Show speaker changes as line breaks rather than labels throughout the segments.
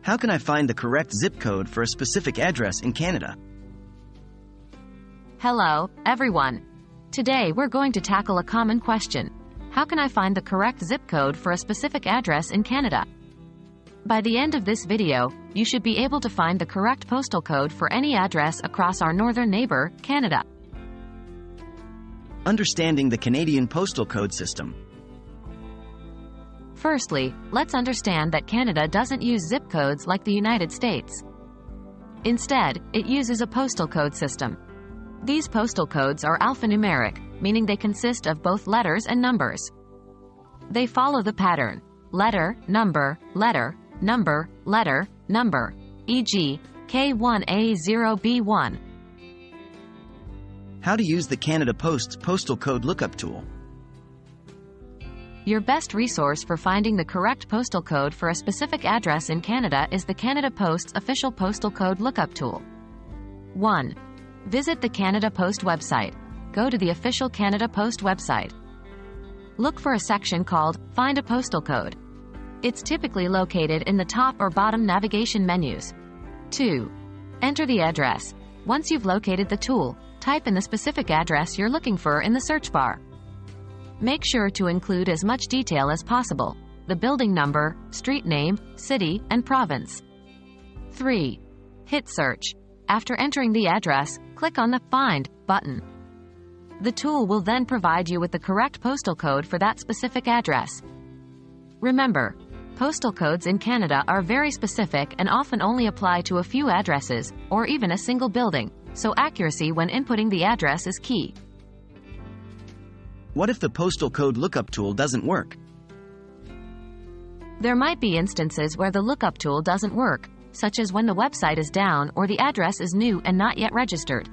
How can I find the correct zip code for a specific address in Canada?
Hello, everyone. Today we're going to tackle a common question. How can I find the correct zip code for a specific address in Canada? By the end of this video, you should be able to find the correct postal code for any address across our northern neighbor, Canada.
Understanding the Canadian Postal Code system.
Firstly, let's understand that Canada doesn't use zip codes like the United States. Instead, it uses a postal code system. These postal codes are alphanumeric, meaning they consist of both letters and numbers. They follow the pattern letter, number, letter, number, letter, number, e.g., K1A0B1.
How to use the Canada Post's postal code lookup tool.
Your best resource for finding the correct postal code for a specific address in Canada is the Canada Post's official postal code lookup tool. 1. Visit the Canada Post website. Go to the official Canada Post website. Look for a section called Find a Postal Code. It's typically located in the top or bottom navigation menus. 2. Enter the address. Once you've located the tool, type in the specific address you're looking for in the search bar. Make sure to include as much detail as possible: the building number, street name, city, and province. 3. Hit search. After entering the address, click on the Find button. The tool will then provide you with the correct postal code for that specific address. Remember, postal codes in Canada are very specific and often only apply to a few addresses, or even a single building, so accuracy when inputting the address is key.
What if the postal code lookup tool doesn't work?
There might be instances where the lookup tool doesn't work, such as when the website is down or the address is new and not yet registered.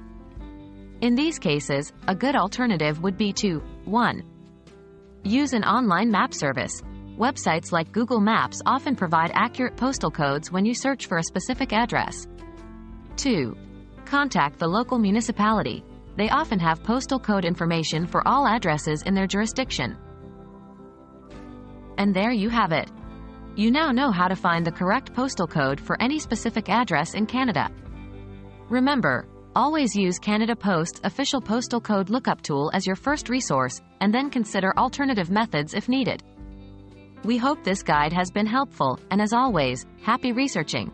In these cases, a good alternative would be to 1. Use an online map service. Websites like Google Maps often provide accurate postal codes when you search for a specific address. 2. Contact the local municipality. They often have postal code information for all addresses in their jurisdiction. And there you have it. You now know how to find the correct postal code for any specific address in Canada. Remember, always use Canada Post's official postal code lookup tool as your first resource, and then consider alternative methods if needed. We hope this guide has been helpful, and as always, happy researching!